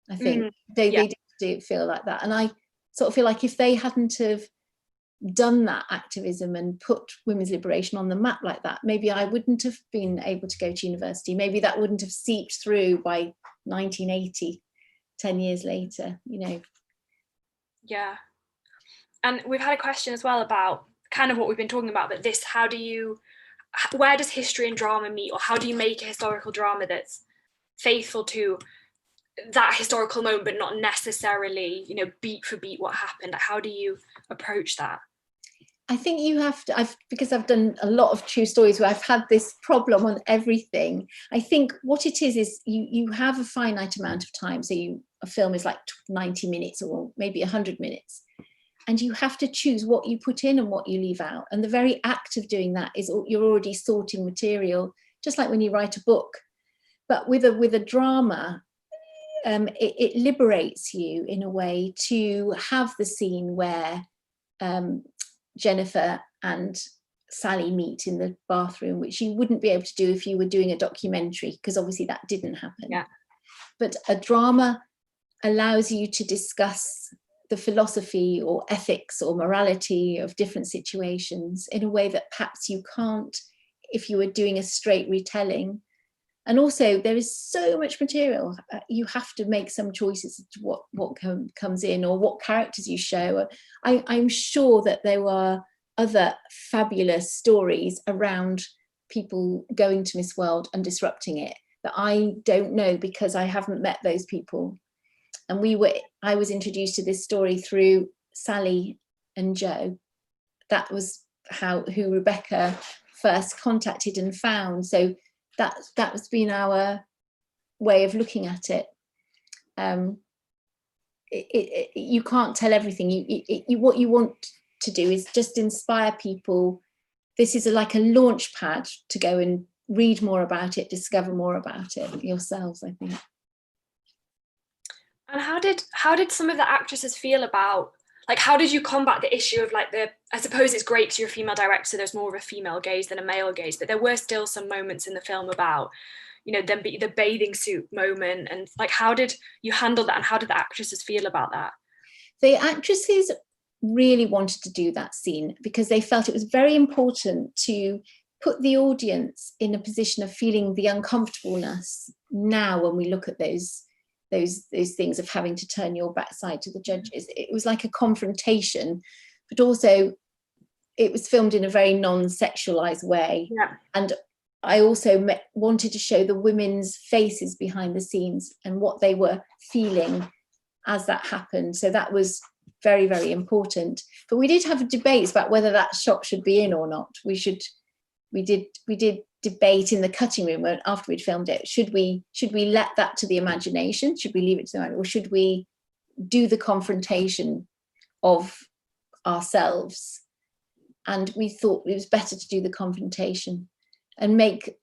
I think they did feel like that, and I sort of feel like if they hadn't have done that activism and put women's liberation on the map like that, maybe I wouldn't have been able to go to university. Maybe that wouldn't have seeped through by 1980, 10 years later, you know.
Yeah. And we've had a question as well about kind of what we've been talking about, but this, where does history and drama meet, or how do you make a historical drama that's faithful to that historical moment, but not necessarily, you know, beat for beat what happened? Like, how do you approach that?
I think you have to, because I've done a lot of true stories where I've had this problem on everything. I think what it is you have a finite amount of time. So a film is like 90 minutes or maybe 100 minutes. And you have to choose what you put in and what you leave out. And the very act of doing that is you're already sorting material, just like when you write a book. But with a drama, it liberates you in a way to have the scene where Jennifer and Sally meet in the bathroom, which you wouldn't be able to do if you were doing a documentary, because obviously that didn't happen.
Yeah.
But a drama allows you to discuss the philosophy or ethics or morality of different situations in a way that perhaps you can't if you were doing a straight retelling. And also there is so much material, you have to make some choices as to what comes in or what characters you show. I'm sure that there were other fabulous stories around people going to Miss World and disrupting it that I don't know because I haven't met those people. And I was introduced to this story through Sally and Joe. That was who Rebecca first contacted and found. So that's been our way of looking at it. You can't tell everything. What you want to do is just inspire people. This is like a launch pad to go and read more about it, discover more about it yourselves, I think.
And how did some of the actresses feel about, like, how did you combat the issue of, like, I suppose it's great because you're a female director, so there's more of a female gaze than a male gaze, but there were still some moments in the film about, you know, the bathing suit moment, and like, how did you handle that, and how did the actresses feel about that?
The actresses really wanted to do that scene because they felt it was very important to put the audience in a position of feeling the uncomfortableness now when we look at those things of having to turn your backside to the judges. It was like a confrontation, but also it was filmed in a very non-sexualized way.
Yeah.
And I also wanted to show the women's faces behind the scenes and what they were feeling as that happened. So that was very, very important. But we did have debates about whether that shot should be in or not. We did debate in the cutting room after we'd filmed it. Should we let that to the imagination? Should we leave it to the imagination? Or should we do the confrontation of ourselves? And we thought it was better to do the confrontation and make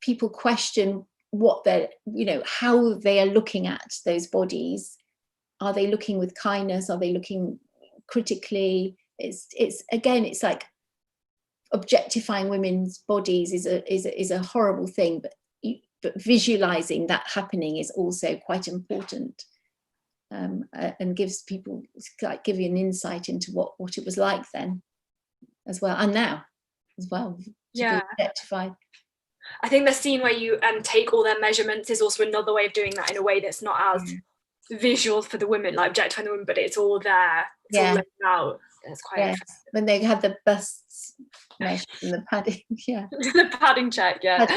people question what they're, you know, how they are looking at those bodies. Are they looking with kindness? Are they looking critically? It's again, it's like objectifying women's bodies is a horrible thing, but visualizing that happening is also quite important, and gives people, like, give you an insight into what it was like then as well, and now as well, to
Yeah.
be objectified.
I think the scene where you take all their measurements is also another way of doing that in a way that's not as visual for the women, like objectifying the women, but it's all there. It's all laid out. It's quite interesting.
When they had the busts measured and the padding,
the padding check,
yes.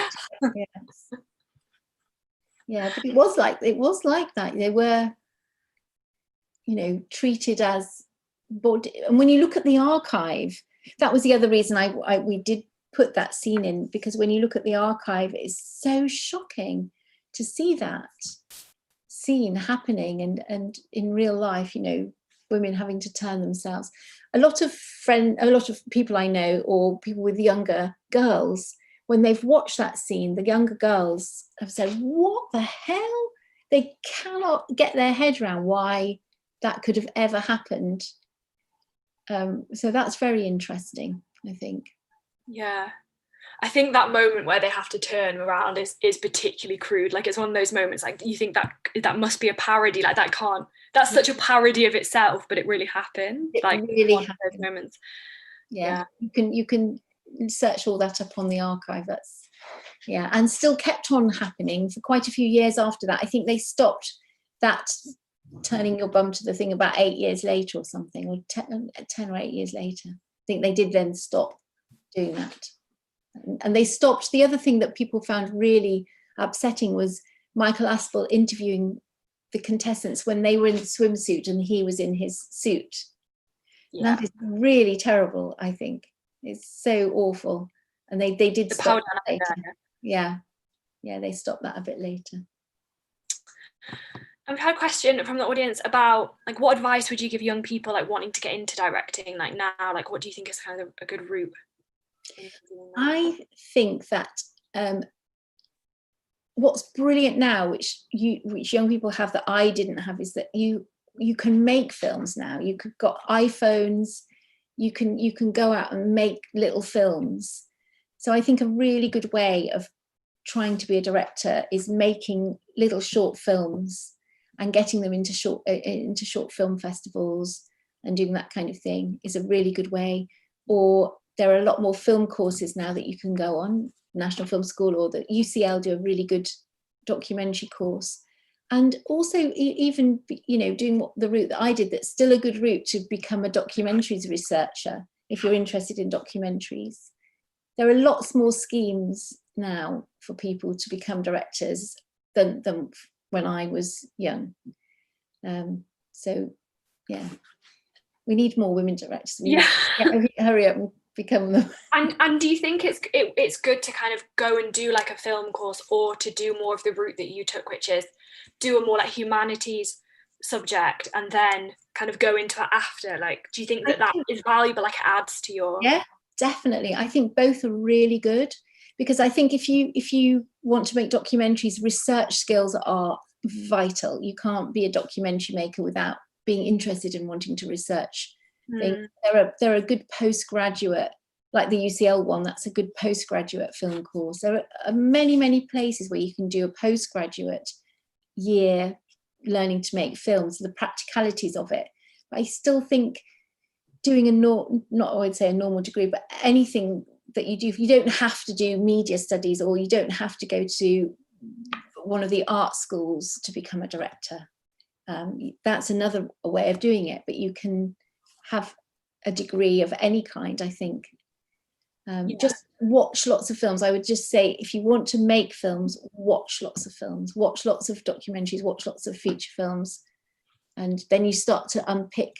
But it was like that. They were, you know, treated as body. And when you look at the archive, that was the other reason we did put that scene in, because when you look at the archive, it's so shocking to see that scene happening, and in real life, you know, women having to turn themselves. A lot of people I know, or people with younger girls, when they've watched that scene, the younger girls have said, what the hell? They cannot get their head around why that could have ever happened. So that's very interesting, I think.
Yeah. I think that moment where they have to turn around is particularly crude. Like, it's one of those moments, like, you think that must be a parody, like that's such a parody of itself, but it really happened.
It
like
really
one
happened.
of those moments.
Yeah. You can search all that up on the archive. That's and still kept on happening for quite a few years after that. I think they stopped that turning your bum to the thing about 8 years later or something, or 10 or 8 years later. I think they did then stop doing that. And they stopped. The other thing that people found really upsetting was Michael Aspel interviewing the contestants when they were in the swimsuit and he was in his suit. Yeah. That is really terrible, I think. It's so awful. And they did stop that later. Yeah, they stopped that a bit later.
I've had a question from the audience about, like, what advice would you give young people, like, wanting to get into directing, like, now? Like, what do you think is kind of a good route?
I think that what's brilliant now, which young people have that I didn't have, is that you can make films now. You've got iPhones, you can go out and make little films. So I think a really good way of trying to be a director is making little short films and getting them into short film festivals and doing that kind of thing is a really good way. Or there are a lot more film courses now that you can go on. National Film School or the UCL do a really good documentary course. And also even, doing the route that I did, that's still a good route to become a documentaries researcher if you're interested in documentaries. There are lots more schemes now for people to become directors than when I was young. We need more women directors. Hurry up and become them.
And do you think it's good to kind of go and do like a film course, or to do more of the route that you took, which is do a more like humanities subject and then kind of go into it after? Like, do you think that is valuable? Like, it adds to your...
Yeah, definitely. I think both are really good, because I think if you want to make documentaries, research skills are vital. You can't be a documentary maker without being interested in wanting to research things. There are good postgraduate, like the UCL one, that's a good postgraduate film course. There are many places where you can do a postgraduate year learning to make films, the practicalities of it. But I still think doing not I would say a normal degree, but anything that you do, if you don't have to do media studies, or you don't have to go to one of the art schools to become a director. That's another way of doing it, but you can have a degree of any kind, I think. Just watch lots of films. I would just say, if you want to make films, watch lots of films, watch lots of documentaries, watch lots of feature films, and then you start to unpick,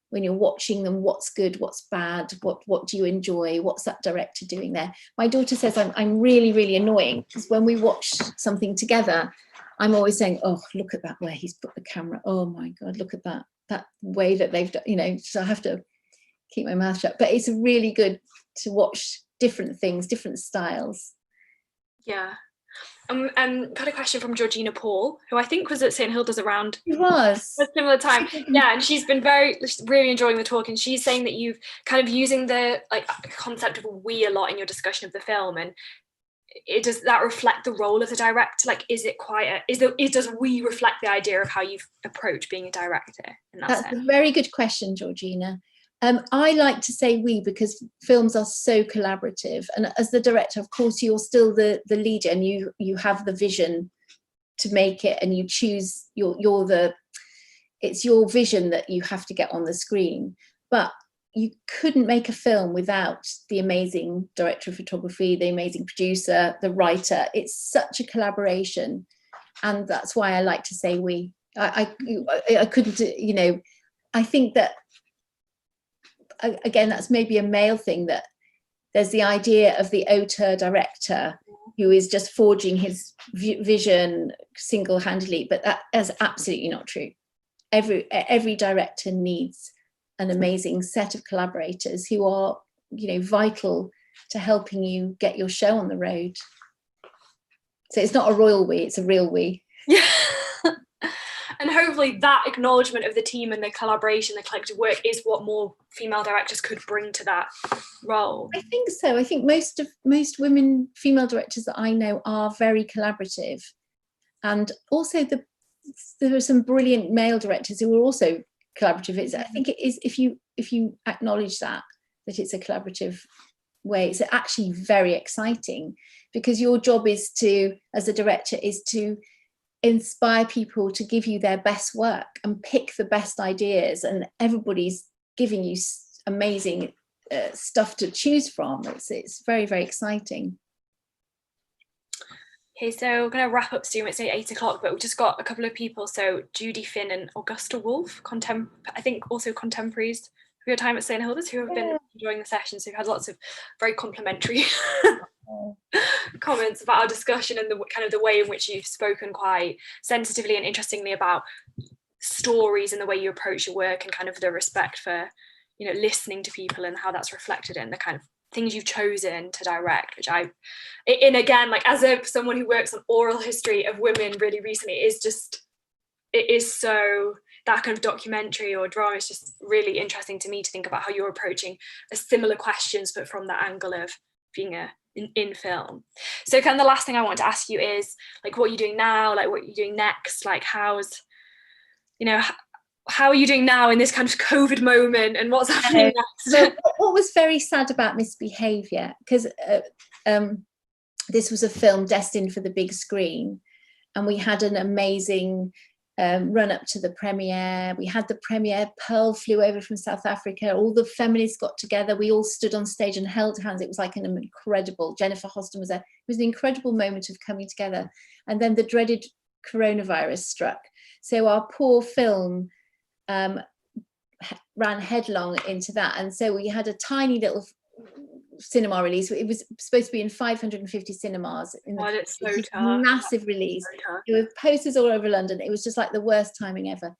when you're watching them, what's good, what's bad, what do you enjoy, what's that director doing there. My daughter says I'm really annoying, because when we watch something together, I'm always saying, oh, look at that way he's put the camera, oh my god, look at that way that they've done, so I have to keep my mouth shut. But it's really good to watch different things, different styles.
Yeah. Got a question from Georgina Paul, who I think was at St Hilda's around
a
similar time. Yeah, and she's been really enjoying the talk, and she's saying that you've kind of using the concept of we a lot in your discussion of the film, and does that reflect the role of the director? Like, is it quite does we reflect the idea of how you've approached being a director in that sense?
That's a very good question, Georgina. I like to say we, because films are so collaborative, and as the director, of course, you're still the leader, and you have the vision to make it, and you choose it's your vision that you have to get on the screen. But you couldn't make a film without the amazing director of photography, the amazing producer, the writer. It's such a collaboration, and that's why I like to say we. I couldn't, I think that, again, that's maybe a male thing, that there's the idea of the auteur director who is just forging his vision single-handedly, but that is absolutely not true. Every director needs an amazing set of collaborators who are, vital to helping you get your show on the road. So it's not a royal we, it's a real we.
Yeah. And hopefully that acknowledgement of the team and the collaboration, the collective work is what more female directors could bring to that role.
I think so. I think most women female directors that I know are very collaborative, and also there are some brilliant male directors who are also collaborative. I think it is, if you acknowledge that it's a collaborative way, it's actually very exciting, because your job is to, as a director, is to inspire people to give you their best work and pick the best ideas, and everybody's giving you amazing stuff to choose from. It's very, very exciting.
Okay, so we're going to wrap up soon. It's 8 o'clock, but we've just got a couple of people. So Judy Finn and Augusta Wolfe, I think also contemporaries of your time at St Hilda's, who have been enjoying the session. So we've had lots of very complimentary comments about our discussion and the kind of the way in which you've spoken quite sensitively and interestingly about stories and the way you approach your work, and kind of the respect for, you know, listening to people and how that's reflected in the kind of things you've chosen to direct, which and again, like as someone who works on oral history of women really recently, it is so, that kind of documentary or drama is just really interesting to me to think about how you're approaching a similar questions, but from the angle of being in film. So kind of the last thing I want to ask you is, like, what are you doing now? Like, what are you doing next? Like, how are you doing now in this kind of COVID moment, and what's happening next?
So what was very sad about Misbehaviour, because this was a film destined for the big screen, and we had an amazing run up to the premiere. We had the premiere, Pearl flew over from South Africa, all the feminists got together, we all stood on stage and held hands. It was like an incredible, Jennifer Hoston was there. It was an incredible moment of coming together. And then the dreaded coronavirus struck. So our poor film ran headlong into that, and so we had a tiny little cinema release. It was supposed to be in 550 cinemas in the massive release. There were posters all over London. It was just like the worst timing ever,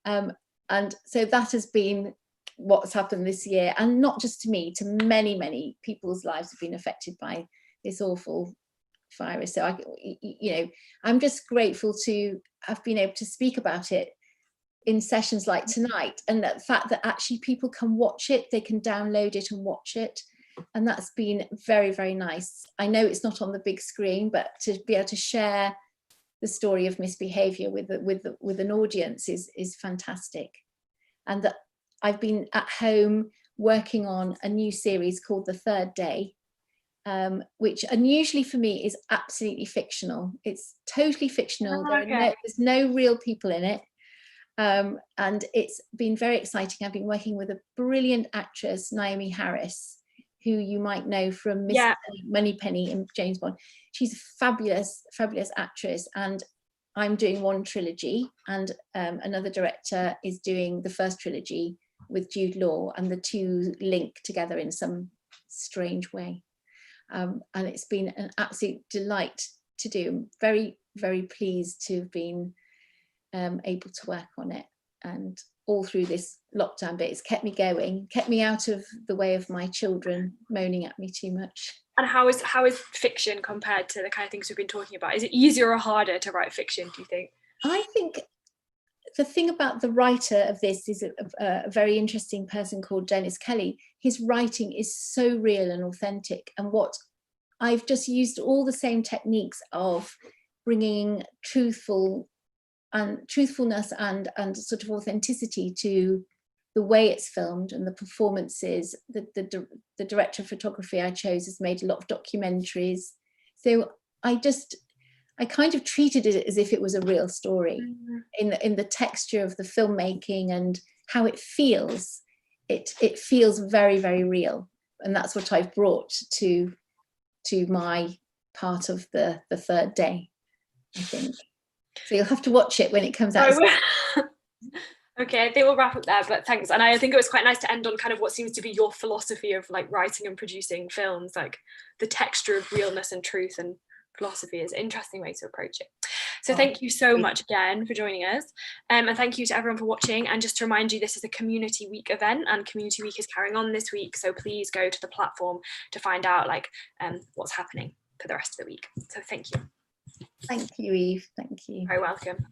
and so that has been what's happened this year, and not just to me, to many people's lives have been affected by this awful virus. So I'm just grateful to have been able to speak about it in sessions like tonight, and the fact that actually people can watch it, they can download it and watch it, and that's been very, very nice. I know it's not on the big screen, but to be able to share the story of Misbehaviour with an audience is fantastic. And that I've been at home working on a new series called The Third Day, which unusually for me is absolutely fictional. It's totally fictional. There's no real people in it. And it's been very exciting. I've been working with a brilliant actress, Naomi Harris, who you might know from Miss Moneypenny in James Bond. She's a fabulous, fabulous actress, and I'm doing one trilogy, and another director is doing the first trilogy with Jude Law, and the two link together in some strange way. And it's been an absolute delight to do. I'm very, very pleased to have been able to work on it, and all through this lockdown bit, it's kept me going, kept me out of the way of my children moaning at me too much.
And how is fiction compared to the kind of things we've been talking about? Is it easier or harder to write fiction, do you think?
I think the thing about the writer of this is a very interesting person called Dennis Kelly. His writing is so real and authentic, and what I've just used all the same techniques of bringing truthfulness and sort of authenticity to the way it's filmed and the performances. The director of photography I chose has made a lot of documentaries, so I kind of treated it as if it was a real story. In the texture of the filmmaking and how it feels. It feels very, very real, and that's what I've brought to my part of the third day, I think. So you'll have to watch it when it comes out.
Okay, I think we'll wrap up there, but thanks. And I think it was quite nice to end on kind of what seems to be your philosophy of like writing and producing films, like the texture of realness and truth and philosophy is an interesting way to approach it. So thank you so much again for joining us, and thank you to everyone for watching. And just to remind you, this is a Community Week event, and Community Week is carrying on this week, so please go to the platform to find out like what's happening for the rest of the week. So thank you.
Thank you, Eve. Thank you.
You're very welcome.